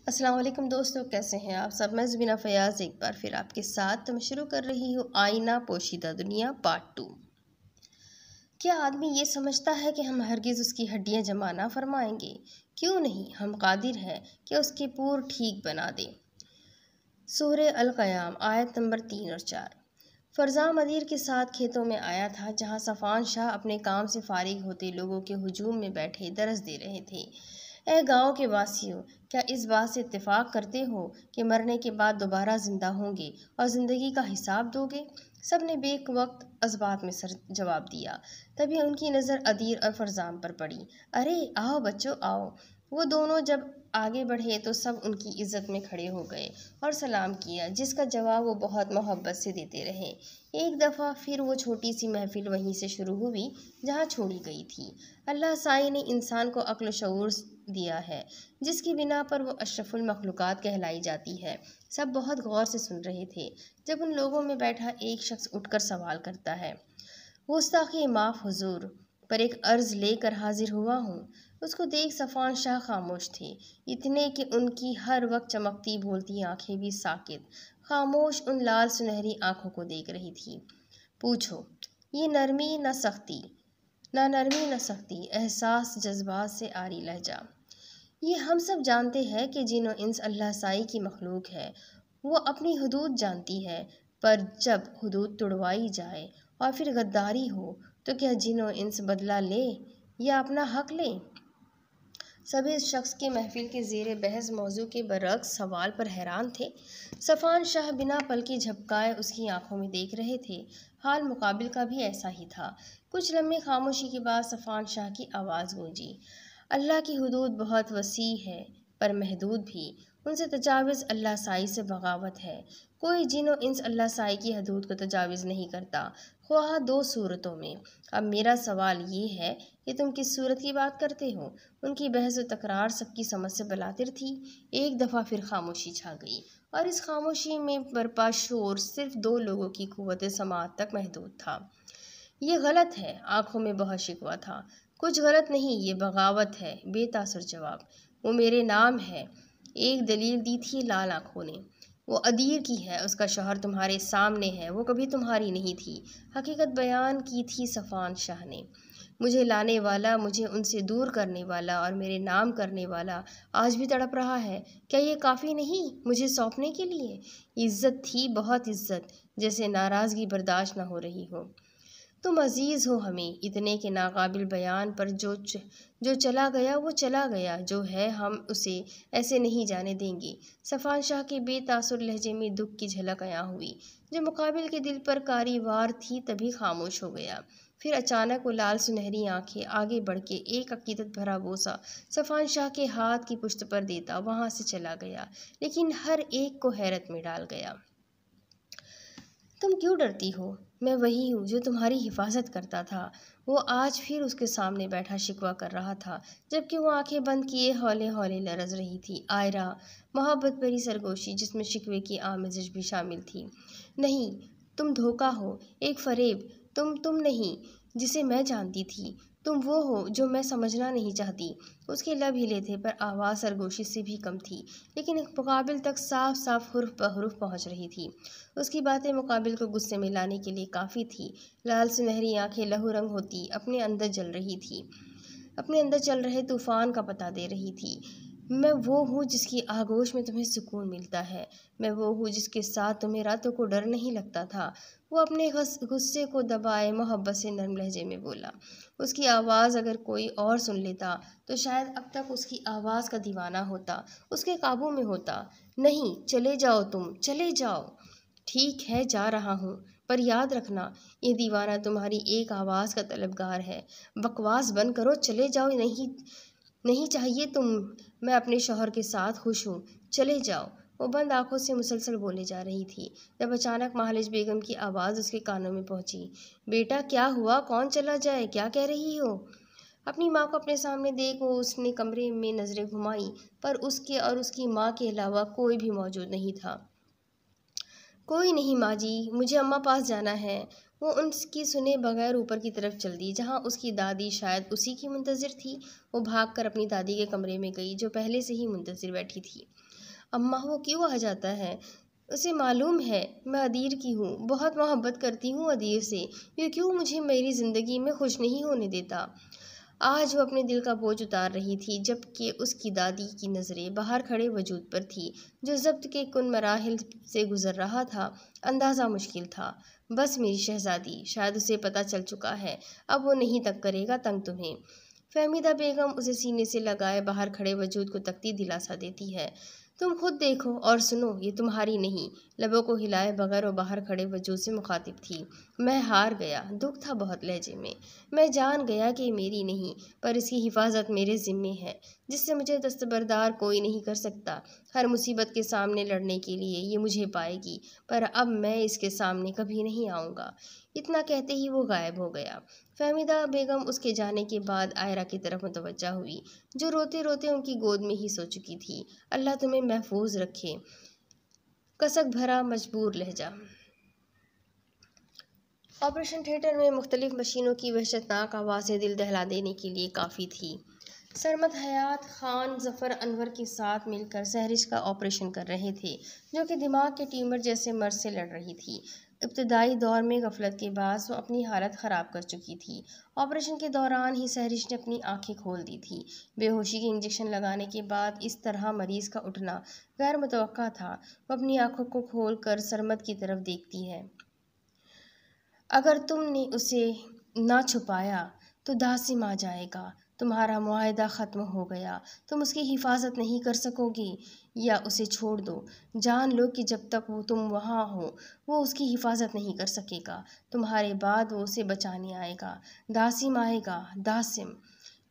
अस्सलाम वालेकुम दोस्तों, कैसे हैं आप सब। मैं ज़बीना फ़याज़ एक बार फिर आपके साथ। तो मैं शुरू कर रही हूँ आईना पोशीदा दुनिया पार्ट 2। क्या आदमी ये समझता है कि हम हरगिज़ उसकी हड्डियाँ जमा ना फरमाएंगे? क्यों नहीं, हम कादिर हैं कि उसके पूर ठीक बना दें। सूरह अल-क़याम आयत नंबर 3 और 4। फ़रज़ा मदीर के साथ खेतों में आया था, जहाँ सफ़ान शाह अपने काम से फारिग होते लोगों के हुजूम में बैठे दरस दे रहे थे। ए गाँव के वासियों, क्या इस बात से इत्तेफाक करते हो कि मरने के बाद दोबारा ज़िंदा होंगे और ज़िंदगी का हिसाब दोगे? सब ने बेक वक्त अज़बात में सर जवाब दिया। तभी उनकी नज़र अदीर और फ़रज़ाम पर पड़ी। अरे आओ बच्चों आओ। वो दोनों जब आगे बढ़े तो सब उनकी इज्जत में खड़े हो गए और सलाम किया, जिसका जवाब वो बहुत मोहब्बत से देते रहे। एक दफ़ा फिर वो छोटी सी महफिल वहीं से शुरू हुई जहाँ छोड़ी गई थी। अल्लाह साई ने इंसान को अक्ल शऊर दिया है, जिसकी बिना पर वो अशरफुल मखलूक़ात कहलाई जाती है। सब बहुत गौर से सुन रहे थे जब उन लोगों में बैठा एक शख्स उठकर सवाल करता है। गुस्ताखी माफ़ हुजूर, पर एक अर्ज़ लेकर हाजिर हुआ हूँ। उसको देख सफ़ान शाह खामोश थे, इतने कि उनकी हर वक्त चमकती बोलती आंखें भी साकित खामोश उन लाल सुनहरी आंखों को देख रही थी। पूछो। ये नरमी न सख्ती, एहसास जज्बात से आरी लहजा। ये हम सब जानते हैं कि जिन इंस अल्लाह साई की मखलूक है, वो अपनी हदूद जानती है, पर जब हदूद तुड़वाई जाए और फिर गद्दारी हो तो क्या जिन इंस बदला ले या अपना हक ले? सभी इस शख्स की महफिल के ज़ेरे बहस मौजू के बरअक्स सवाल पर हैरान थे। सफ़ान शाह बिना पलके झपकाए उसकी आंखों में देख रहे थे। हाल मुकाबिल का भी ऐसा ही था। कुछ लम्हे खामोशी के बाद सफ़ान शाह की आवाज़ गूंजी। अल्लाह की हुदूद बहुत वसी है, पर महदूद भी। उनसे तजाविज़ अल्लाह साई से बगावत है। कोई जिन और इंस अल्लाह साई की हदूद को तजाविज़ नहीं करता, ख्वाह दो सूरतों में। अब मेरा सवाल ये है कि तुम किस सूरत की बात करते हो? उनकी बहस व तकरार सबकी समझ से बलातिर थी। एक दफ़ा फिर खामोशी छा गई और इस खामोशी में बरपा शोर सिर्फ दो लोगों की क़ुव्वत समाअत तक महदूद था। ये गलत है, आंखों में बहुत शिकवा था। कुछ गलत नहीं, ये बगावत है, बेतासुर जवाब। वो मेरे नाम है, एक दलील दी थी लाल आंखों ने। वो अदीर की है, उसका शौहर तुम्हारे सामने है, वो कभी तुम्हारी नहीं थी। हकीकत बयान की थी सफ़ान शाह ने। मुझे लाने वाला, मुझे उनसे दूर करने वाला और मेरे नाम करने वाला आज भी तड़प रहा है। क्या ये काफ़ी नहीं मुझे सौंपने के लिए? इज्जत थी, बहुत इज्जत, जैसे नाराज़गी बर्दाश्त न हो रही हो। तुम अजीज़ हो हमें, इतने के नाकाबिल बयान, पर जो चला गया वो चला गया, जो है हम उसे ऐसे नहीं जाने देंगे। सफ़ान शाह के बेतासुर लहजे में दुख की झलक अयां हुई, जो मुकाबिल के दिल पर कारी वार थी। तभी खामोश हो गया। फिर अचानक वो लाल सुनहरी आंखें आगे बढ़ के एक अकीदत भरा बोसा सफ़ान शाह के हाथ की पुश्त पर देता वहाँ से चला गया, लेकिन हर एक को हैरत में डाल गया। तुम क्यों डरती हो? मैं वही हूँ जो तुम्हारी हिफाजत करता था। वो आज फिर उसके सामने बैठा शिकवा कर रहा था, जबकि वो आंखें बंद किए हौले हौले लरज़ रही थी। आयरा, मोहब्बत भरी सरगोशी जिसमें शिकवे की आमेज़श भी शामिल थी। नहीं, तुम धोखा हो, एक फ़रेब। तुम नहीं, जिसे मैं जानती थी। तुम वो हो जो मैं समझना नहीं चाहती। उसके लब हिले थे, पर आवाज़ सरगोशी से भी कम थी, लेकिन मुकाबिल तक साफ साफ हुर्फ बहुर्फ पहुँच रही थी। उसकी बातें मुकाबिल को गुस्से में लाने के लिए काफ़ी थी। लाल सुनहरी आंखें लहू रंग होती अपने अंदर जल रही थी, अपने अंदर चल रहे तूफ़ान का पता दे रही थी। मैं वो हूँ जिसकी आगोश में तुम्हें सुकून मिलता है। मैं वो हूँ जिसके साथ तुम्हें रातों को डर नहीं लगता था। वो अपने गुस्से को दबाए मोहब्बत से नरम लहजे में बोला। उसकी आवाज़ अगर कोई और सुन लेता तो शायद अब तक उसकी आवाज़ का दीवाना होता, उसके काबू में होता। नहीं, चले जाओ, तुम चले जाओ। ठीक है, जा रहा हूँ, पर याद रखना, ये दीवाना तुम्हारी एक आवाज़ का तलबगार है। बकवास बंद करो, चले जाओ। नहीं, नहीं चाहिए तुम। मैं अपने शौहर के साथ खुश हूँ, चले जाओ। वो बंद आंखों से मुसलसल बोले जा रही थी, जब अचानक महालिज बेगम की आवाज़ उसके कानों में पहुंची। बेटा, क्या हुआ? कौन चला जाए? क्या कह रही हो? अपनी माँ को अपने सामने देख वो उसने कमरे में नज़रें घुमाई, पर उसके और उसकी माँ के अलावा कोई भी मौजूद नहीं था। कोई नहीं माँ जी, मुझे अम्मा पास जाना है। वो उनकी सुने बगैर ऊपर की तरफ चल दी, जहाँ उसकी दादी शायद उसी की मुंतज़िर थी। वो भागकर अपनी दादी के कमरे में गई, जो पहले से ही मुंतज़िर बैठी थी। अम्मा वो क्यों आ जाता है? उसे मालूम है मैं अदीर की हूँ, बहुत मोहब्बत करती हूँ अदीर से। ये क्यों मुझे मेरी ज़िंदगी में खुश नहीं होने देता? आज वो अपने दिल का बोझ उतार रही थी, जबकि उसकी दादी की नज़रें बाहर खड़े वजूद पर थी, जो ज़ब्त के कुन मराहिल से गुज़र रहा था। अंदाज़ा मुश्किल था। बस मेरी शहज़ादी, शायद उसे पता चल चुका है, अब वो नहीं तक करेगा तंग तुम्हें। फ़हमीदा बेगम उसे सीने से लगाए बाहर खड़े वजूद को तकती दिलासा देती है। तुम खुद देखो और सुनो, ये तुम्हारी नहीं। लबों को हिलाए बगैर वो बाहर खड़े वजूद से मुखातिब थी। मैं हार गया, दुख था बहुत लहजे में। मैं जान गया कि ये मेरी नहीं, पर इसकी हिफाजत मेरे ज़िम्मे है, जिससे मुझे दस्तबरदार कोई नहीं कर सकता। हर मुसीबत के सामने लड़ने के लिए ये मुझे पाएगी, पर अब मैं इसके सामने कभी नहीं आऊँगा। इतना कहते ही वो गायब हो गया। फ़हमीदा बेगम उसके जाने के बाद आयरा की तरफ मुतवज्जा हुई, जो रोते रोते उनकी गोद में ही सो चुकी थी। अल्लाह तुम्हें महफूज रखे। कसक भरा मजबूर लहजा। ऑपरेशन थिएटर में मुख्तलिफ मशीनों की वहशतनाक आवाज़ें दिल दहला देने के लिए काफ़ी थी। सरमद हयात खान ज़फ़र अनवर के साथ मिलकर सहरिश का ऑपरेशन कर रहे थे, जो कि दिमाग के ट्यूमर जैसे मर्ज से लड़ रही थी। इब्तदाई दौर में गफलत के बाद वो अपनी हालत ख़राब कर चुकी थी। ऑपरेशन के दौरान ही सहरिश ने अपनी आंखें खोल दी थी। बेहोशी के इंजेक्शन लगाने के बाद इस तरह मरीज़ का उठना गैर मुतवक्का था। वो अपनी आंखों को खोल कर सरमद की तरफ देखती है। अगर तुमने उसे ना छुपाया तो दासिम आ जाएगा। तुम्हारा मुआहदा ख़त्म हो गया। तुम उसकी हिफाजत नहीं कर सकोगे, या उसे छोड़ दो। जान लो कि जब तक तुम वहाँ हो, वो उसकी हिफाजत नहीं कर सकेगा। तुम्हारे बाद वो उसे बचाने आएगा। दासिम आएगा, दासिम।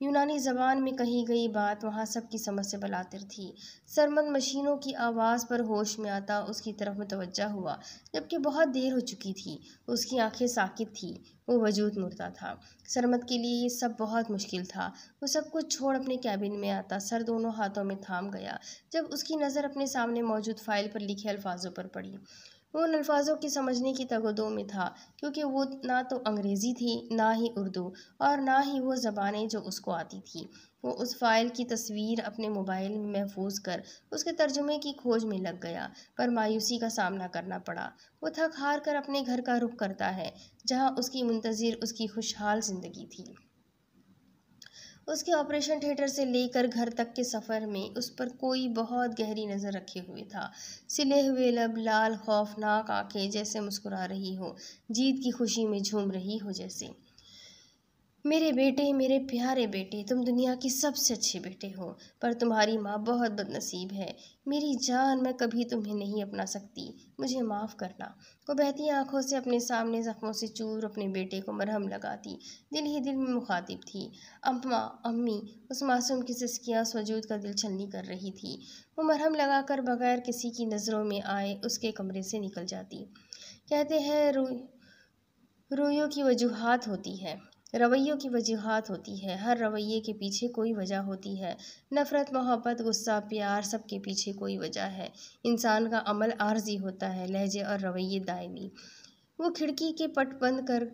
यूनानी ज़बान में कही गई बात वहाँ सबकी समझ से बलातिर थी। सरमद मशीनों की आवाज़ पर होश में आता उसकी तरफ मुतवज्जा हुआ, जबकि बहुत देर हो चुकी थी। उसकी आंखें साकित थी, वो वजूद मुर्दा था। सरमद के लिए ये सब बहुत मुश्किल था। वो सब कुछ छोड़ अपने कैबिन में आता, सर दोनों हाथों में थाम गया, जब उसकी नज़र अपने सामने मौजूद फाइल पर लिखे अल्फाजों पर पड़ी। वो उन अल्फाजों की समझने की तगदो में था, क्योंकि वो ना तो अंग्रेज़ी थी, ना ही उर्दू, और ना ही वो ज़बानें जो उसको आती थी। वो उस फाइल की तस्वीर अपने मोबाइल में महफूज कर उसके तर्जुमे की खोज में लग गया, पर मायूसी का सामना करना पड़ा। वो थक हार कर अपने घर का रुख करता है, जहाँ उसकी मुंतज़िर उसकी खुशहाल ज़िंदगी थी। उसके ऑपरेशन थिएटर से लेकर घर तक के सफ़र में उस पर कोई बहुत गहरी नज़र रखे हुए था। सिले हुए लब, लाल खौफनाक आंखें जैसे मुस्कुरा रही हो, जीत की खुशी में झूम रही हो जैसे। मेरे बेटे, मेरे प्यारे बेटे, तुम दुनिया की सबसे अच्छे बेटे हो, पर तुम्हारी माँ बहुत बदनसीब है। मेरी जान, मैं कभी तुम्हें नहीं अपना सकती, मुझे माफ़ करना। वो बहती आंखों से अपने सामने ज़ख्मों से चूर अपने बेटे को मरहम लगाती, दिल ही दिल में मुखातिब थी। अम्मा, अम्मी, उस मासूम की सिसकियाँ उस वजूद का दिल छलनी कर रही थी। वो मरहम लगाकर बगैर किसी की नज़रों में आए उसके कमरे से निकल जाती। कहते हैं रूयों की वजूहात होती है, रवैयों की वजूहात होती है। हर रवैये के पीछे कोई वजह होती है। नफ़रत, मोहब्बत, गुस्सा, प्यार, सब के पीछे कोई वजह है। इंसान का अमल आर्जी होता है, लहजे और रवैये दायमी। वो खिड़की के पट बंद कर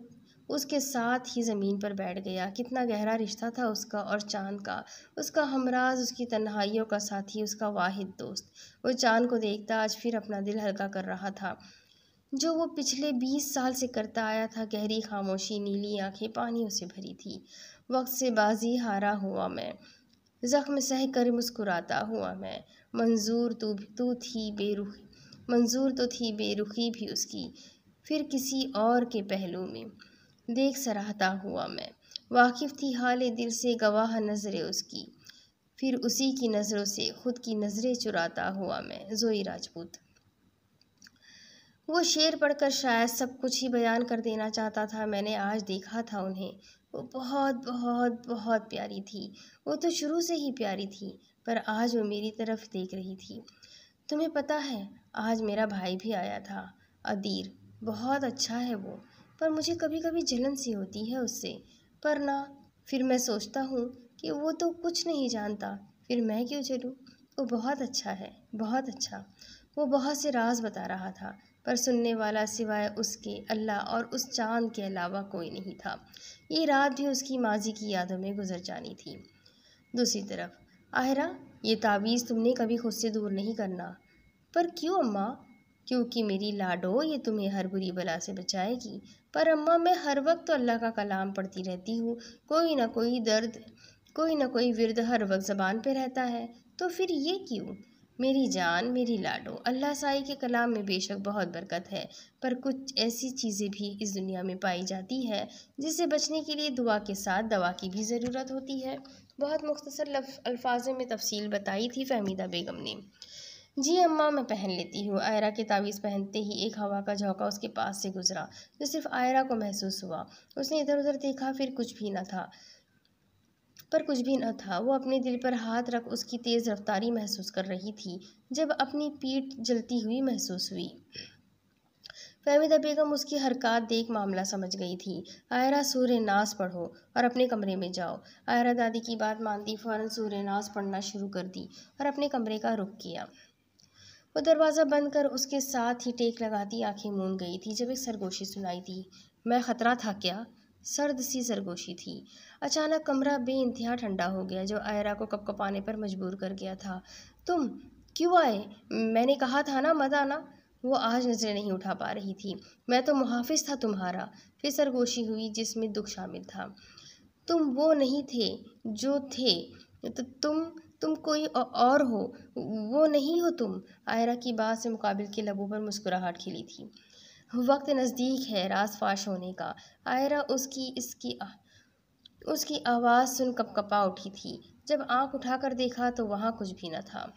उसके साथ ही ज़मीन पर बैठ गया। कितना गहरा रिश्ता था उसका और चाँद का, उसका हमराज, उसकी तन्हाइयों का साथी, उसका वाहिद दोस्त। वो चाँद को देखता आज फिर अपना दिल हल्का कर रहा था, जो वो पिछले 20 साल से करता आया था। गहरी खामोशी, नीली आंखें पानियों से भरी थी। वक्त से बाजी हारा हुआ मैं, जख्म सह कर मुस्कुराता हुआ मैं। मंजूर तू थी बेरुखी, मंजूर तो थी बेरुखी भी उसकी, फिर किसी और के पहलू में देख सराहता हुआ मैं। वाकिफ़ थी हाले दिल से, गवाह नज़रें उसकी, फिर उसी की नज़रों से खुद की नज़रें चुराता हुआ मैं। जोई राजपूत। वो शेर पढ़कर शायद सब कुछ ही बयान कर देना चाहता था। मैंने आज देखा था उन्हें, वो बहुत बहुत बहुत प्यारी थी। वो तो शुरू से ही प्यारी थी, पर आज वो मेरी तरफ देख रही थी। तुम्हें पता है, आज मेरा भाई भी आया था, अदीर। बहुत अच्छा है वो, पर मुझे कभी कभी जलन सी होती है उससे। पर ना, फिर मैं सोचता हूँ कि वो तो कुछ नहीं जानता, फिर मैं क्यों चलूँ। वो बहुत अच्छा है, बहुत अच्छा। वो बहुत से राज बता रहा था, पर सुनने वाला सिवाय उसके अल्लाह और उस चाँद के अलावा कोई नहीं था। ये रात भी उसकी माजी की यादों में गुजर जानी थी। दूसरी तरफ आयरा, ये तावीज़ तुमने कभी खुद से दूर नहीं करना। पर क्यों अम्मा? क्योंकि मेरी लाडो, ये तुम्हें हर बुरी बला से बचाएगी। पर अम्मा, मैं हर वक्त तो अल्लाह का कलाम पढ़ती रहती हूँ। कोई ना कोई दर्द, कोई ना कोई विर्द हर वक्त ज़बान पे रहता है। तो फिर ये क्यों? मेरी जान, मेरी लाडो, अल्लाह साई के कलाम में बेशक बहुत बरकत है, पर कुछ ऐसी चीज़ें भी इस दुनिया में पाई जाती है जिससे बचने के लिए दुआ के साथ दवा की भी ज़रूरत होती है। बहुत मुख्तसर अल्फाजों में तफसील बताई थी फहमीदा बेगम ने। जी अम्मा, मैं पहन लेती हूँ। आयरा के तावीज़ पहनते ही एक हवा का झोंका उसके पास से गुजरा, जो सिर्फ आयरा को महसूस हुआ। उसने इधर उधर देखा, फिर कुछ भी न था, पर कुछ भी न था। वो अपने दिल पर हाथ रख उसकी तेज़ रफ्तारी महसूस कर रही थी, जब अपनी पीठ जलती हुई महसूस हुई। फहमीदा बेगम उसकी हरकत देख मामला समझ गई थी। आयरा, सूरे नास पढ़ो और अपने कमरे में जाओ। आयरा दादी की बात मानती फ़ौरन सूरे नास पढ़ना शुरू कर दी और अपने कमरे का रुख किया। वो दरवाज़ा बंद कर उसके साथ ही टेक लगाती आंखें मूंद गई थी जब एक सरगोशी सुनाई दी। मैं खतरा था क्या? सर्द सी सरगोशी थी। अचानक कमरा बेइंतहा ठंडा हो गया, जो आयरा को कपकपाने पर मजबूर कर गया था। तुम क्यों आए? मैंने कहा था ना मत आना। वो आज नजरें नहीं उठा पा रही थी। मैं तो मुहाफिज था तुम्हारा। फिर सरगोशी हुई जिसमें दुख शामिल था। तुम वो नहीं थे जो थे, तो तुम कोई और हो। वो नहीं हो तुम। आयरा की बात से मुकाबिल के लबों पर मुस्कुराहट खिली थी। वक्त नज़दीक है राज फाश होने का। आयरा उसकी आवाज़ सुन कपकपा उठी थी। जब आंख उठाकर देखा तो वहाँ कुछ भी न था।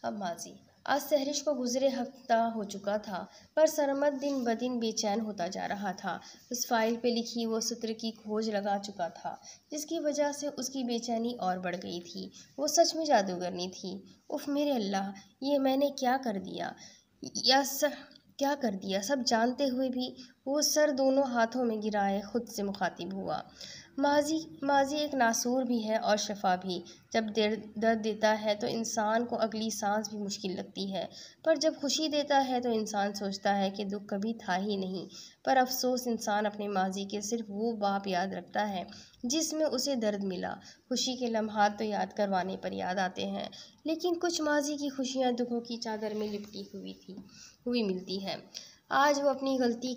अब माजी। आज सहरिश को गुजरे हफ्ता हो चुका था, पर सरमद दिन ब दिन बेचैन होता जा रहा था। उस फाइल पे लिखी वो सत्र की खोज लगा चुका था, जिसकी वजह से उसकी बेचैनी और बढ़ गई थी। वो सच में जादूगरनी थी। उफ मेरे अल्लाह, ये मैंने क्या कर दिया? क्या कर दिया? सब जानते हुए भी वो सर दोनों हाथों में गिराए खुद से मुखातिब हुआ। माजी एक नासूर भी है और शफा भी। जब दर्द देता है तो इंसान को अगली सांस भी मुश्किल लगती है, पर जब खुशी देता है तो इंसान सोचता है कि दुख कभी था ही नहीं। पर अफसोस, इंसान अपने माजी के सिर्फ वो बाप याद रखता है जिसमें उसे दर्द मिला। खुशी के लम्हात तो याद करवाने पर याद आते हैं, लेकिन कुछ माजी की खुशियाँ दुखों की चादर में लिपटी हुई मिलती है। आज उसे अपनी गलती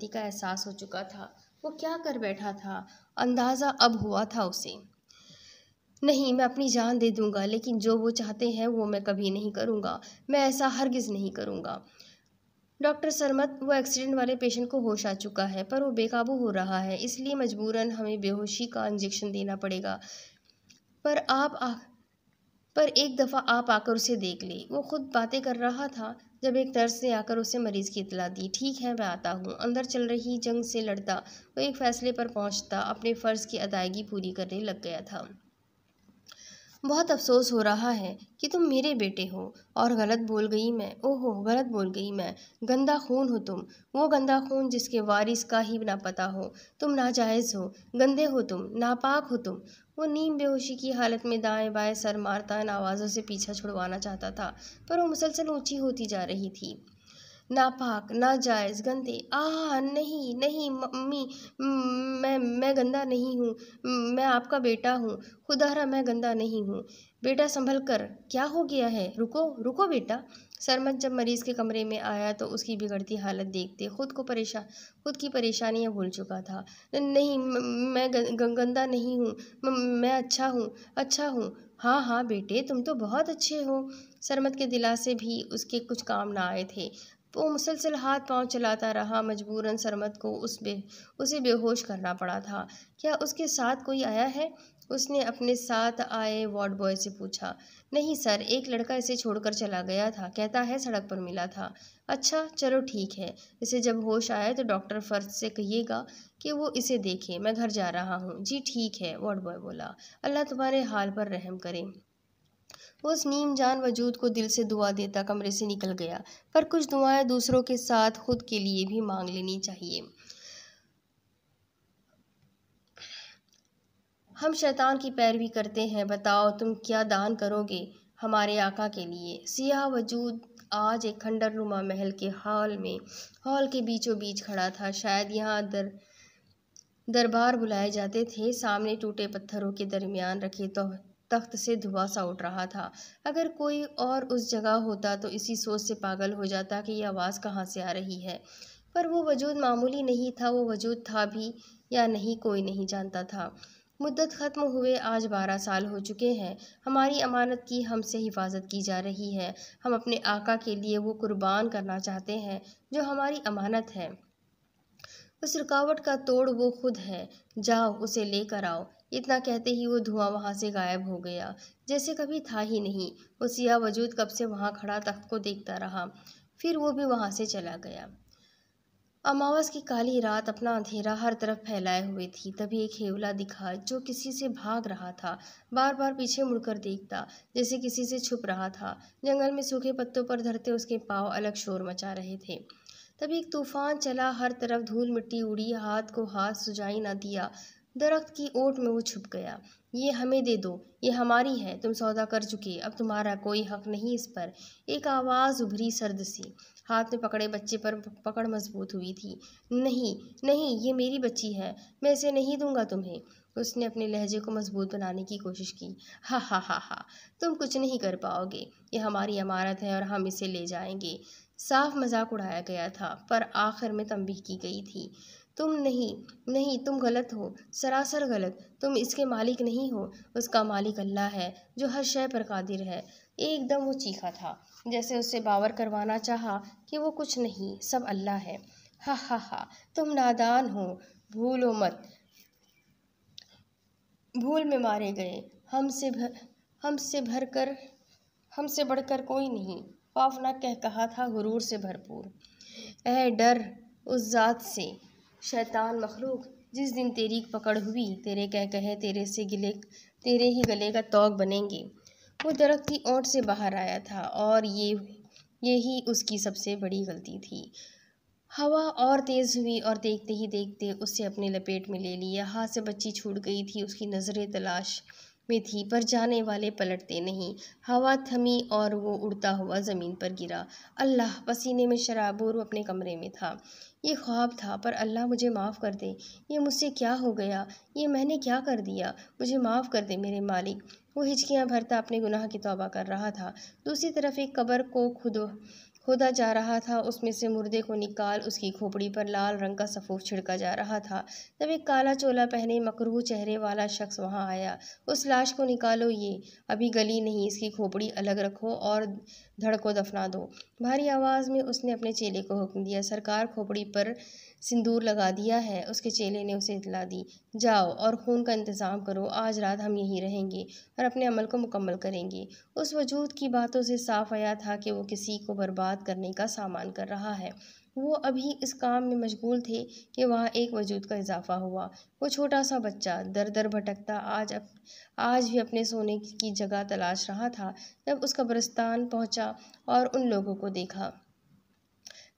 का एहसास हो चुका था। वो क्या कर बैठा था, अंदाज़ा अब हुआ था उसे। नहीं, मैं अपनी जान दे दूंगा, लेकिन जो वो चाहते हैं वो मैं कभी नहीं करूंगा। मैं ऐसा हरगिज़ नहीं करूंगा। डॉक्टर सरमत, वो एक्सीडेंट वाले पेशेंट को होश आ चुका है, पर वो बेकाबू हो रहा है, इसलिए मजबूरन हमें बेहोशी का इंजेक्शन देना पड़ेगा। पर एक दफ़ा आप आकर उसे देख ले। वो खुद बातें कर रहा था जब एक तर्ज से आकर उसे मरीज़ की इत्तला दी। ठीक है, मैं आता हूँ। अंदर चल रही जंग से लड़ता वो एक फ़ैसले पर पहुँचता अपने फ़र्ज़ की अदायगी पूरी करने लग गया था। बहुत अफसोस हो रहा है कि तुम मेरे बेटे हो। और गलत बोल गई मैं। ओहो, गलत बोल गई मैं। गंदा खून हो तुम, वो गंदा खून जिसके वारिस का ही ना पता हो। तुम नाजायज़ हो, गंदे हो तुम, नापाक हो तुम। वो नीम बेहोशी की हालत में दाएं बाएं सर मारता इन आवाज़ों से पीछा छुड़वाना चाहता था, पर वो मुसलसल ऊंची होती जा रही थी। नापाक, नाजायज़, गंदे। नहीं नहीं मम्मी, मैं गंदा नहीं हूँ। मैं आपका बेटा हूँ। खुदारा, मैं गंदा नहीं हूँ। बेटा संभल कर। क्या हो गया है? रुको रुको बेटा। सरमद जब मरीज़ के कमरे में आया तो उसकी बिगड़ती हालत देखते खुद की परेशानियाँ भूल चुका था। नहीं, मैं गंदा नहीं हूँ। मैं अच्छा हूँ। हाँ हाँ बेटे, तुम तो बहुत अच्छे हो। सरमद के दिलासे भी उसके कुछ काम ना आए थे। वो मुसलसल हाथ पांव चलाता रहा। मजबूरन सरमद को उसे बेहोश करना पड़ा था। क्या उसके साथ कोई आया है? उसने अपने साथ आए वार्ड बॉय से पूछा। नहीं सर, एक लड़का इसे छोड़कर चला गया था, कहता है सड़क पर मिला था। अच्छा, चलो ठीक है। इसे जब होश आए तो डॉक्टर फर्ज से कहिएगा कि वो इसे देखे। मैं घर जा रहा हूँ। जी ठीक है, वार्ड बॉय बोला। अल्लाह तुम्हारे हाल पर रहम करे। वो उस नीम जान वजूद को दिल से दुआ देता कमरे से निकल गया। पर कुछ दुआएं दूसरों के साथ खुद के लिए भी मांग लेनी चाहिए। हम शैतान की पैरवी करते हैं। बताओ तुम क्या दान करोगे हमारे आका के लिए? सियाह वजूद आज एक खंडर नुमा महल के हॉल के बीचों बीच खड़ा था। शायद यहाँ दरबार बुलाए जाते थे। सामने टूटे पत्थरों के दरमियान रखे तो तख्त से धुआं सा उठ रहा था। अगर कोई और उस जगह होता तो इसी सोच से पागल हो जाता कि यह आवाज़ कहाँ से आ रही है। पर वो वजूद मामूली नहीं था, वो वजूद था भी या नहीं कोई नहीं जानता था। मुद्दत ख़त्म हुए आज 12 साल हो चुके हैं। हमारी अमानत की हमसे हिफाजत की जा रही है। हम अपने आका के लिए वो कुर्बान करना चाहते हैं जो हमारी अमानत है। उस रुकावट का तोड़ वो खुद है। जाओ उसे लेकर आओ। इतना कहते ही वो धुआं वहां से गायब हो गया, जैसे कभी था ही नहीं। वो सिया वजूद कब से वहां खड़ा तख्त को देखता रहा, फिर वो भी वहां से चला गया। अमावस की काली रात अपना अंधेरा हर तरफ फैलाए हुए थी। तभी एक हेवला दिखा जो किसी से भाग रहा था। बार बार पीछे मुड़कर देखता, जैसे किसी से छुप रहा था। जंगल में सूखे पत्तों पर धरते उसके पांव अलग शोर मचा रहे थे। तभी एक तूफान चला, हर तरफ धूल मिट्टी उड़ी, हाथ को हाथ सुझाई न दिया। दरख्त की ओट में वो छुप गया। ये हमें दे दो, ये हमारी है, तुम सौदा कर चुके, अब तुम्हारा कोई हक नहीं इस पर। एक आवाज़ उभरी सर्द सी। हाथ में पकड़े बच्चे पर पकड़ मजबूत हुई थी। नहीं नहीं, ये मेरी बच्ची है, मैं इसे नहीं दूंगा तुम्हें। उसने अपने लहजे को मजबूत बनाने की कोशिश की। हा हा हा हा, तुम कुछ नहीं कर पाओगे, ये हमारी अमानत है और हम इसे ले जाएंगे। साफ मजाक उड़ाया गया था, पर आखिर में तंबीह की गई थी। तुम नहीं, नहीं, तुम गलत हो, सरासर गलत। तुम इसके मालिक नहीं हो, उसका मालिक अल्लाह है जो हर शय पर कादिर है। एकदम वो चीखा था, जैसे उससे बावर करवाना चाहा कि वो कुछ नहीं, सब अल्लाह है। हा हा हा, तुम नादान हो, भूलो मत, भूल में मारे गए। हमसे भरकर हमसे बढ़कर कोई नहीं। खौफनाक कह कहा था, गुरूर से भरपूर। ऐ डर उस जात से, शैतान मखलूक, जिस दिन तेरी पकड़ हुई, तेरे कह कहे तेरे ही गले का तौग बनेंगे। वो दरख्त की ओट से बाहर आया था और यही उसकी सबसे बड़ी गलती थी। हवा और तेज हुई और देखते ही देखते उससे अपने लपेट में ले लिया। हाथ से बच्ची छूट गई थी। उसकी नज़रें तलाश में थी, पर जाने वाले पलटते नहीं। हवा थमी और वो उड़ता हुआ ज़मीन पर गिरा। अल्लाह, पसीने में शराबोर अपने कमरे में था। ये ख्वाब था, पर अल्लाह मुझे माफ़ कर दे। ये मुझसे क्या हो गया, ये मैंने क्या कर दिया, मुझे माफ़ कर दे मेरे मालिक। वो हिचकियाँ भरता अपने गुनाह की तौबा कर रहा था। दूसरी तरफ एक कब्र को खोदा जा रहा था। उसमें से मुर्दे को निकाल उसकी खोपड़ी पर लाल रंग का सफ़ूफ छिड़का जा रहा था। तब एक काला चोला पहने मकरूह चेहरे वाला शख्स वहां आया। उस लाश को निकालो, ये अभी गली नहीं, इसकी खोपड़ी अलग रखो और धड़ को दफना दो। भारी आवाज़ में उसने अपने चेले को हुक्म दिया। सरकार, खोपड़ी पर सिंदूर लगा दिया है। उसके चेले ने उसे इतला दी। जाओ और खून का इंतज़ाम करो, आज रात हम यहीं रहेंगे और अपने अमल को मुकम्मल करेंगे। उस वजूद की बातों से साफ आया था कि वो किसी को बर्बाद करने का सामान कर रहा है। वो अभी इस काम में मशगूल थे कि वहाँ एक वजूद का इजाफा हुआ। वो छोटा सा बच्चा दर दर भटकता आज भी अपने सोने की जगह तलाश रहा था। जब उस कब्रिस्तान पहुंचा और उन लोगों को देखा,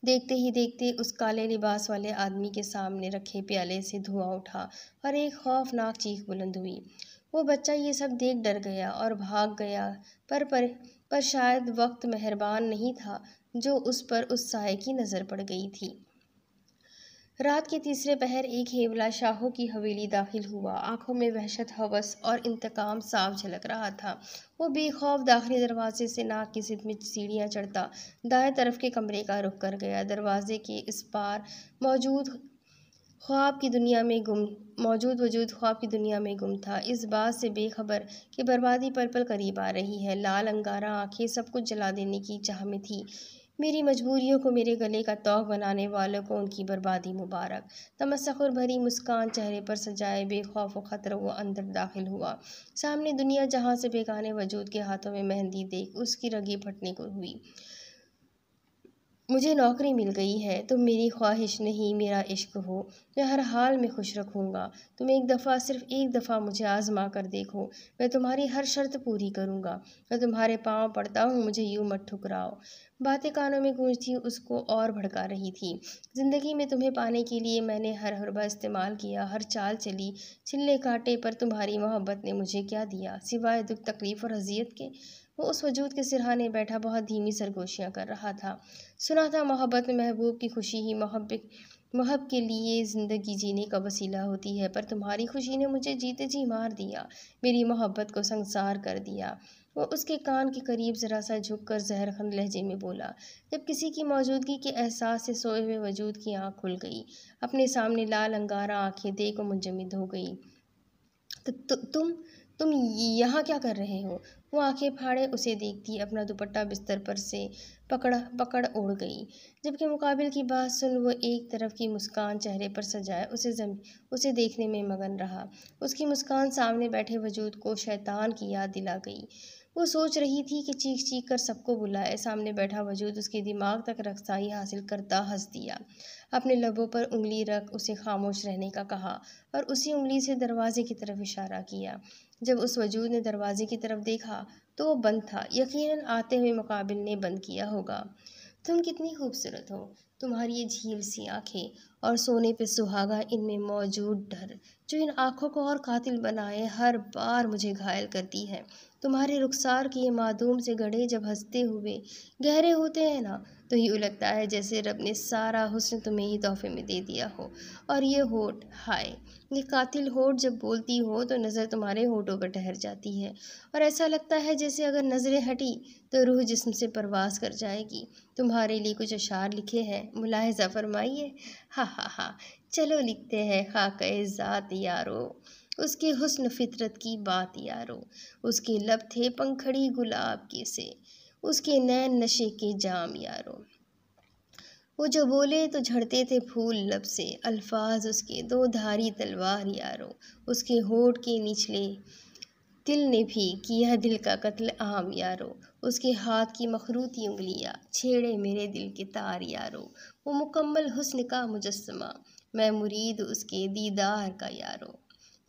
देखते ही देखते उस काले लिबास वाले आदमी के सामने रखे प्याले से धुआं उठा और एक खौफनाक चीख बुलंद हुई। वो बच्चा ये सब देख डर गया और भाग गया, पर शायद वक्त मेहरबान नहीं था जो उस पर उस साये की नज़र पड़ गई थी। रात के तीसरे पहर एक हेवला शाहों की हवेली दाखिल हुआ। आंखों में वहशत, हवस और इंतकाम साफ झलक रहा था। वो बेखौफ दाखिली दरवाजे से नाक की सिद में सीढ़ियाँ चढ़ता दाएं तरफ के कमरे का रुख कर गया। दरवाजे के इस पार मौजूद वजूद ख्वाब की दुनिया में गुम था, इस बात से बेखबर कि बर्बादी पल पल करीब आ रही है। लाल अंगारा आंखें सब कुछ जला देने की चाह में थी। मेरी मजबूरियों को मेरे गले का तौग बनाने वालों को उनकी बर्बादी मुबारक। तमस्सुर भरी मुस्कान चेहरे पर सजाए बेखौफ व खतरा वो अंदर दाखिल हुआ। सामने दुनिया जहाँ से बेगाने वजूद के हाथों में मेहंदी देख उसकी रगें फटने को हुई। मुझे नौकरी मिल गई है, तुम मेरी ख्वाहिश नहीं मेरा इश्क हो, मैं हर हाल में खुश रखूँगा। तुम एक दफ़ा, सिर्फ एक दफ़ा मुझे आजमा कर देखो, मैं तुम्हारी हर शर्त पूरी करूँगा। मैं तुम्हारे पाँव पड़ता हूँ, मुझे यूँ मत ठुकराओ। बातें कानों में गूंजती उसको और भड़का रही थी। ज़िंदगी में तुम्हें पाने के लिए मैंने हर हरबा इस्तेमाल किया, हर चाल चली, छिल्ले काटे, पर तुम्हारी मोहब्बत ने मुझे क्या दिया सिवाय दुख, तकलीफ़ और अजियत के। वो उस वजूद के सिरहाने बैठा बहुत धीमी सरगोशियाँ कर रहा था। सुना था मोहब्बत में महबूब की खुशी ही महब के लिए ज़िंदगी जीने का वसीला होती है, पर तुम्हारी खुशी ने मुझे जीते जी मार दिया, मेरी मोहब्बत को संसार कर दिया। वो उसके कान के करीब ज़रा सा झुककर ज़हरखंद लहजे में बोला। जब किसी की मौजूदगी के एहसास से सोए हुए वजूद की आँख खुल गई, अपने सामने लाल अंगारा आँखें देख मुंजमद हो गई। तुम यहाँ क्या कर रहे हो? वो आंखें फाड़े उसे देखती अपना दुपट्टा बिस्तर पर से पकड़ पकड़ उड़ गई। जबकि मुकाबिल की बात सुन वो एक तरफ की मुस्कान चेहरे पर सजाए उसे देखने में मगन रहा। उसकी मुस्कान सामने बैठे वजूद को शैतान की याद दिला गई। वो सोच रही थी कि चीख चीख कर सबको बुलाए। सामने बैठा वजूद उसके दिमाग तक रसाई हासिल करता हंस दिया। अपने लबों पर उंगली रख उसे खामोश रहने का कहा और उसी उंगली से दरवाजे की तरफ इशारा किया। जब उस वजूद ने दरवाजे की तरफ देखा तो वो बंद था। यकीनन आते हुए मुकाबिल ने बंद किया होगा। तुम कितनी खूबसूरत हो, तुम्हारी ये झील सी आंखें और सोने पे सुहागा, इनमें मौजूद डर जो इन आँखों को और कातिल बनाए हर बार मुझे घायल करती है। तुम्हारे रुखसार के ये मासूम से गड़े जब हंसते हुए गहरे होते हैं ना, तो यूँ लगता है जैसे रब ने सारा हुस्न तुम्हें ही तोहफे में दे दिया हो। और ये होठ, हाय ये कातिल होठ, जब बोलती हो तो नज़र तुम्हारे होठों पर ठहर जाती है और ऐसा लगता है जैसे अगर नज़रें हटी तो रूह जिस्म से परवास कर जाएगी। तुम्हारे लिए कुछ अशार लिखे हैं, मुलाहिज़ा फरमाइए। हा हा हा, चलो लिखते हैं। खाके ज़ात यारो, उसके हुस्न फितरत की बात यारो, उसके लब थे पंखड़ी गुलाब के से, उसके नैन नशे के जाम यारो। वो जो बोले तो झड़ते थे फूल लब से, अल्फाज उसके दो धारी तलवार यारो, उसके होठ के निचले तिल ने भी किया दिल का कत्ल आम यारो, उसके हाथ की मखरूती उंगलियां छेड़े मेरे दिल के तार यारो। वो मुकम्मल हुस्न का मुजस्समा, मैं मुरीद उसके दीदार का यारो।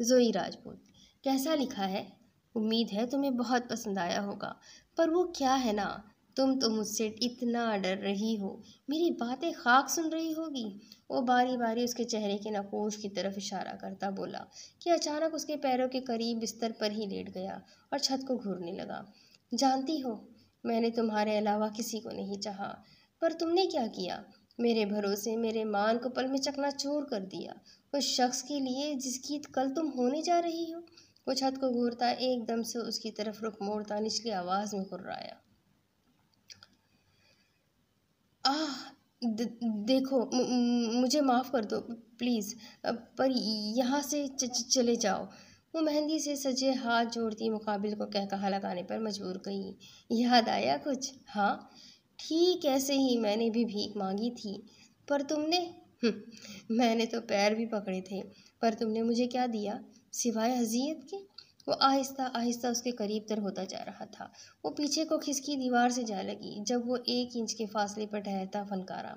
जोई राजपूत। कैसा लिखा है? उम्मीद है तुम्हें बहुत पसंद आया होगा। पर वो क्या है ना, तुम तो मुझसे इतना डर रही हो, मेरी बातें खाक सुन रही होगी। वो बारी बारी उसके चेहरे के नकोश की तरफ इशारा करता बोला कि अचानक उसके पैरों के करीब बिस्तर पर ही लेट गया और छत को घूरने लगा। जानती हो, मैंने तुम्हारे अलावा किसी को नहीं चाहा, पर तुमने क्या किया? मेरे भरोसे मेरे मान को पल में चकनाचूर कर दिया, उस शख्स के लिए जिसकी कल तुम होने जा रही हो। वो छत को घूरता एकदम से उसकी तरफ रुख मोड़ता निचली आवाज में कुर्राया। आह, देखो, मुझे माफ़ कर दो प्लीज़, पर यहाँ से चले जाओ। वो मेहंदी से सजे हाथ जोड़ती मुकाबिल को कहा लगाने पर मजबूर गई। याद आया कुछ? हाँ, ठीक ऐसे ही मैंने भी भीख मांगी थी, पर तुमने मैंने तो पैर भी पकड़े थे, पर तुमने मुझे क्या दिया सिवाय अजियत के? वो आहिस्ता आहिस्ता उसके करीब तर होता जा रहा था। वो पीछे को खिसकी दीवार से जा लगी। जब वो 1 इंच के फासले पर ठहरता फनकारा,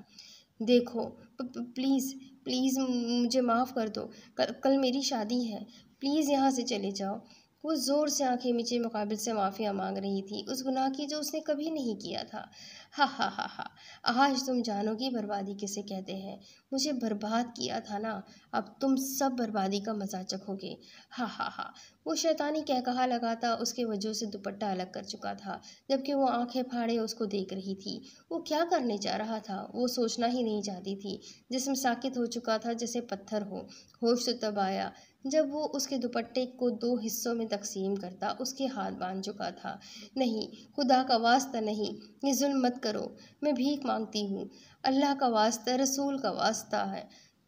देखो प्लीज़ प्लीज़ मुझे माफ़ कर दो, कल मेरी शादी है, प्लीज़ यहाँ से चले जाओ। वो ज़ोर से आंखें मीचे मुकाबिल से माफ़िया मांग रही थी, उस गुनाह की जो उसने कभी नहीं किया था। हा हा हा हा, आज तुम जानोगी बर्बादी किसे कहते हैं। मुझे बर्बाद किया था ना, अब तुम सब बर्बादी का मजा चखोगे। हा हा हा। वो शैतानी कहा लगाता उसके वजूद से दुपट्टा अलग कर चुका था, जबकि वो आंखें फाड़े उसको देख रही थी। वो क्या करने जा रहा था वो सोचना ही नहीं चाहती थी। जिस्म साकित हो चुका था जैसे पत्थर हो। होश तो तब आया जब वो उसके दुपट्टे को 2 हिस्सों में तकसीम करता उसके हाथ बांध चुका था। नहीं, खुदा का वास्ता नहीं, ये जुल्म मत करो, मैं भीख मांगती हूँ, अल्लाह का वास्ता, रसूल का वास्ता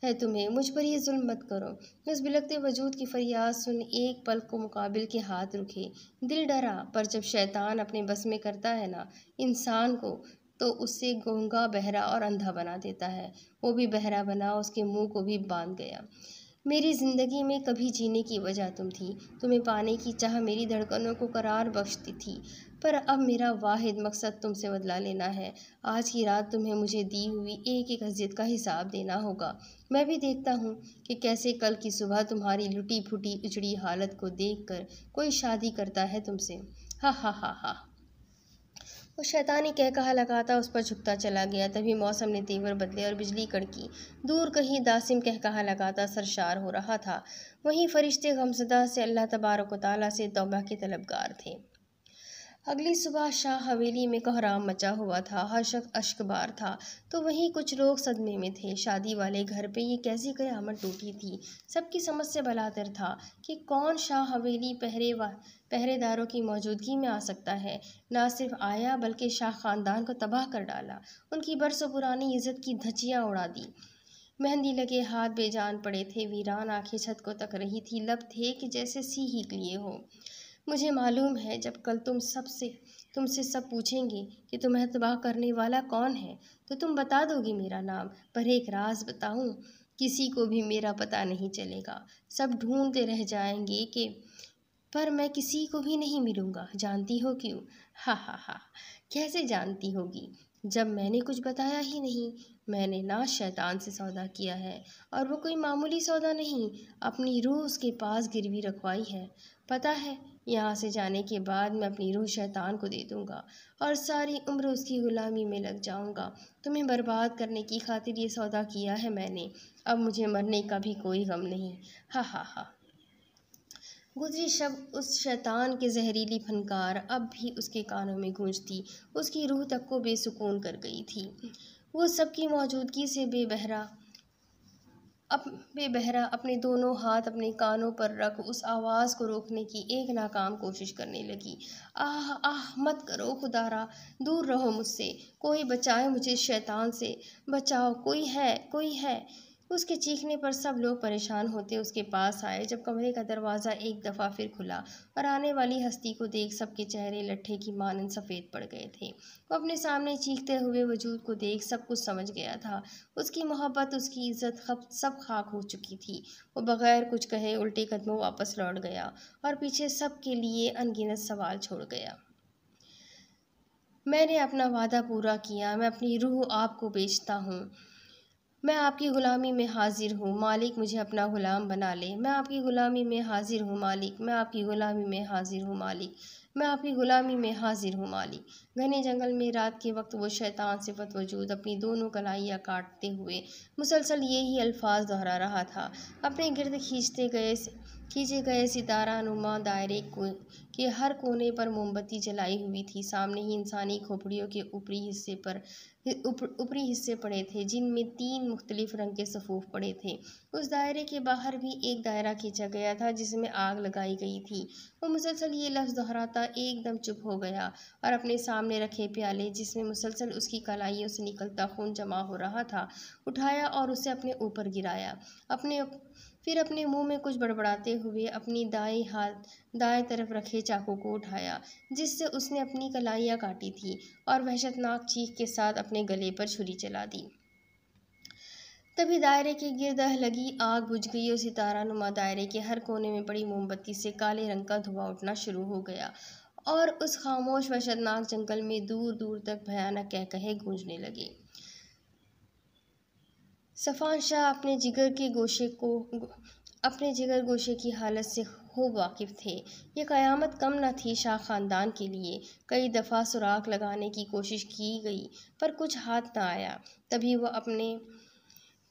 है तुम्हें, मुझ पर ये जुल्म मत करो। उस बिलखते वजूद की फरियाद सुन एक पल को मुकाबिल के हाथ रुके। दिल डरा, पर जब शैतान अपने बस में करता है ना इंसान को, तो उससे गूंगा, बहरा और अंधा बना देता है। वो भी बहरा बना, उसके मुंह को भी बांध गया। मेरी ज़िंदगी में कभी जीने की वजह तुम थी, तुम्हें पाने की चाह मेरी धड़कनों को करार बख्शती थी, पर अब मेरा वाहिद मकसद तुमसे बदला लेना है। आज की रात तुम्हें मुझे दी हुई एक एक अज़ियत का हिसाब देना होगा। मैं भी देखता हूँ कि कैसे कल की सुबह तुम्हारी लुटी फुटी उजड़ी हालत को देखकर कोई शादी करता है तुमसे। हा हा हा हा। वो शैतानी कहा लगाता उस पर झुकता चला गया। तभी मौसम ने तेवर बदले और बिजली कड़की। दूर कहीं दासिम कहा लगाता सरशार हो रहा था। वहीं फरिश्ते गमज़दा से अल्लाह तबारक व तआला से तौबा के तलबगार थे। अगली सुबह शाह हवेली में कोहराम मचा हुआ था। हर शख्स अश्कबार था तो वहीं कुछ लोग सदमे में थे। शादी वाले घर पे ये कैसी कयामत टूटी थी। सबकी समझ से बलातर था कि कौन शाह हवेली पहरेदारों की मौजूदगी में आ सकता है। ना सिर्फ आया बल्कि शाह ख़ानदान को तबाह कर डाला। उनकी बरसों पुरानी इज्जत की धज्जियाँ उड़ा दी। मेहंदी लगे हाथ बेजान पड़े थे। वीरान आंखें छत को तक रही थी। लब थे कि जैसे सी ही लिए हो। मुझे मालूम है जब कल तुमसे सब पूछेंगे कि तुम्हें तबाह करने वाला कौन है तो तुम बता दोगी मेरा नाम। पर एक राज बताऊं, किसी को भी मेरा पता नहीं चलेगा। सब ढूंढते रह जाएंगे कि पर मैं किसी को भी नहीं मिलूंगा। जानती हो क्यों? हा हा हा। कैसे जानती होगी जब मैंने कुछ बताया ही नहीं। मैंने ना शैतान से सौदा किया है और वो कोई मामूली सौदा नहीं, अपनी रूह उसके पास गिरवी रखवाई है। पता है यहाँ से जाने के बाद मैं अपनी रूह शैतान को दे दूंगा और सारी उम्र उसकी गुलामी में लग जाऊंगा। तुम्हें बर्बाद करने की खातिर ये सौदा किया है मैंने। अब मुझे मरने का भी कोई गम नहीं। हा हा हा। गुजरी शब उस शैतान की जहरीली फनकार अब भी उसके कानों में गूंजती, उसकी रूह तक को बेसुकून कर गई थी। वो सबकी मौजूदगी से बेबहरा अपने दोनों हाथ अपने कानों पर रख उस आवाज़ को रोकने की एक नाकाम कोशिश करने लगी। आह आह मत करो खुदारा, दूर रहो मुझसे। कोई बचाए मुझे शैतान से, बचाओ, कोई है, कोई है। उसके चीखने पर सब लोग परेशान होते उसके पास आए। जब कमरे का दरवाज़ा एक दफ़ा फिर खुला और आने वाली हस्ती को देख सबके चेहरे लट्ठे की मानंद सफ़ेद पड़ गए थे। वो अपने सामने चीखते हुए वजूद को देख सब कुछ समझ गया था। उसकी मोहब्बत, उसकी इज्जत सब खाक हो चुकी थी। वो बगैर कुछ कहे उल्टे कदमों वापस लौट गया और पीछे सब के लिए अनगिनत सवाल छोड़ गया। मैंने अपना वादा पूरा किया। मैं अपनी रूह आपको बेचता हूँ। मैं आपकी ग़ुलामी में हाजिर हूँ मालिक, मुझे अपना ग़ुलाम बना ले। मैं आपकी ग़ुलामी में हाजिर हूँ मालिक, मैं आपकी ग़ुलामी में हाजिर हूँ मालिक, मैं आपकी ग़ुलामी में हाजिर हूँ मालिक। घने जंगल में रात के वक्त वो शैतान सिफत वजूद अपनी दोनों कलाइयाँ काटते हुए मुसलसल यही अल्फाज दोहरा रहा था। अपने गिर्द खींचे गए सितारा नुमा दायरे के हर कोने पर मोमबत्ती जलाई हुई थी। सामने ही इंसानी खोपड़ियों के ऊपरी हिस्से पड़े थे जिनमें 3 मुख्तलिफ रंग के सफ़ूफ पड़े थे। उस दायरे के बाहर भी एक दायरा खींचा गया था जिसमें आग लगाई गई थी। वो मुसलसल ये लफ्ज़ दोहराता एकदम चुप हो गया और अपने सामने रखे प्याले जिसमें मुसलसल उसकी कलाइयों से निकलता खून जमा हो रहा था उठाया और उसे अपने ऊपर गिराया। फिर अपने मुंह में कुछ बड़बड़ाते हुए अपनी दाएं तरफ रखे चाकू को उठाया जिससे उसने अपनी कलाइयाँ काटी थी और वहशतनाक चीख के साथ अपने गले पर छुरी चला दी। तभी दायरे के गिर्द लगी आग बुझ गई और सितारा नुमा दायरे के हर कोने में पड़ी मोमबत्ती से काले रंग का धुआं उठना शुरू हो गया और उस खामोश वहशतनाक जंगल में दूर दूर तक भयानक कहकहे गूंजने लगे। सफ़ान शाह अपने जिगर गोशे की हालत से खूब वाकिफ़ थे। ये क़यामत कम न थी शाह ख़ानदान के लिए। कई दफ़ा सुराख लगाने की कोशिश की गई पर कुछ हाथ न आया।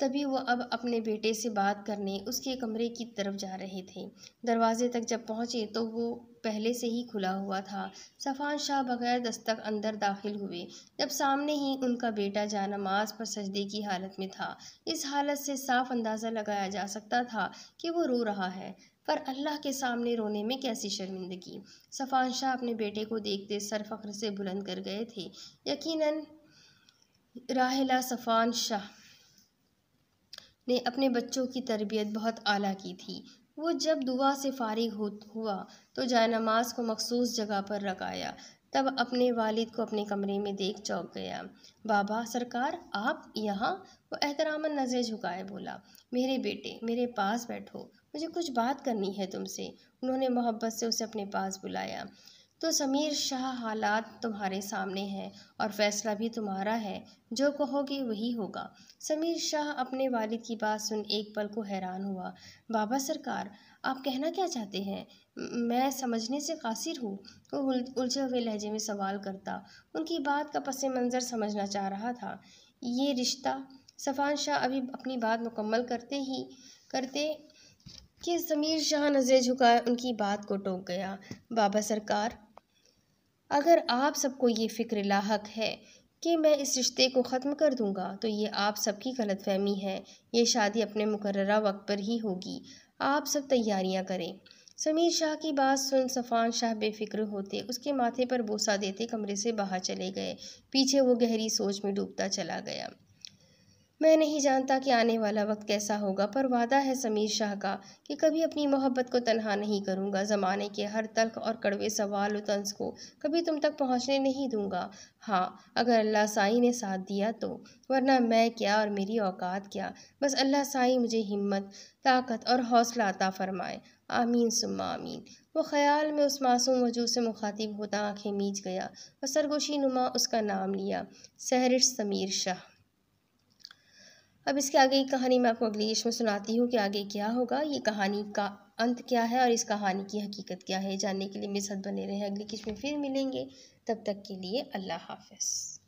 तभी वो अब अपने बेटे से बात करने उसके कमरे की तरफ जा रहे थे। दरवाजे तक जब पहुँचे तो वो पहले से ही खुला हुआ था। सफ़ान शाह बगैर दस्तक अंदर दाखिल हुए जब सामने ही उनका बेटा जानमाज़ पर सजदे की हालत में था। इस हालत से साफ अंदाज़ा लगाया जा सकता था कि वो रो रहा है, पर अल्लाह के सामने रोने में कैसी शर्मिंदगी। सफ़ान शाह अपने बेटे को देखते सर फ़ख्र से बुलंद कर गए थे। यकीनन राहिला सफ़ान शाह ने अपने बच्चों की तरबियत बहुत आला की थी। वो जब दुआ से फारिग हुआ तो जायनमाज को मखसूस जगह पर रख आया। तब अपने वालिद को अपने कमरे में देख चौंक गया। बाबा सरकार, आप यहाँ? वो एहतरामन नज़रें झुकाए बोला, मेरे बेटे मेरे पास बैठो, मुझे कुछ बात करनी है तुमसे। उन्होंने मोहब्बत से उसे अपने पास बुलाया। तो समीर शाह, हालात तुम्हारे सामने हैं और फैसला भी तुम्हारा है। जो कहोगे वही होगा। समीर शाह अपने वालिद की बात सुन एक पल को हैरान हुआ। बाबा सरकार, आप कहना क्या चाहते हैं? मैं समझने से कासिर हूँ, वो उलझे हुए लहजे में सवाल करता। उनकी बात का पस मंज़र समझना चाह रहा था। ये रिश्ता, सफ़ान शाह अभी अपनी बात मुकम्मल करते कि समीर शाह नज़रें झुकाए उनकी बात को टोक गया। बाबा सरकार, अगर आप सबको ये फ़िक्र लाहक है कि मैं इस रिश्ते को ख़त्म कर दूंगा तो ये आप सबकी गलतफहमी है। ये शादी अपने मुकर्ररा वक्त पर ही होगी। आप सब तैयारियां करें। समीर शाह की बात सुन सफ़ान शाह बेफिक्र होते उसके माथे पर बोसा देते कमरे से बाहर चले गए। पीछे वो गहरी सोच में डूबता चला गया। मैं नहीं जानता कि आने वाला वक्त कैसा होगा, पर वादा है समीर शाह का कि कभी अपनी मोहब्बत को तन्हा नहीं करूंगा। ज़माने के हर तल्ख और कड़वे सवाल और तंज को कभी तुम तक पहुंचने नहीं दूंगा। हाँ, अगर अल्लाह साईं ने साथ दिया तो, वरना मैं क्या और मेरी औकात क्या। बस अल्लाह साईं मुझे हिम्मत, ताकत और हौसला अता फरमाए। आमीन सुम्मा आमीन। वो ख्याल में उस मासूम वजूद से मुखातिब होता आंखें मीच गया और सरगोशी नुमा उसका नाम लिया, सहरिश समीर शाह। अब इसके आगे की कहानी मैं आपको अगली किश्त में सुनाती हूँ कि आगे क्या होगा, ये कहानी का अंत क्या है और इस कहानी की हकीकत क्या है। जानने के लिए मेरे साथ बने रहें। अगली किश्त में फिर मिलेंगे। तब तक के लिए अल्लाह हाफ़िज़।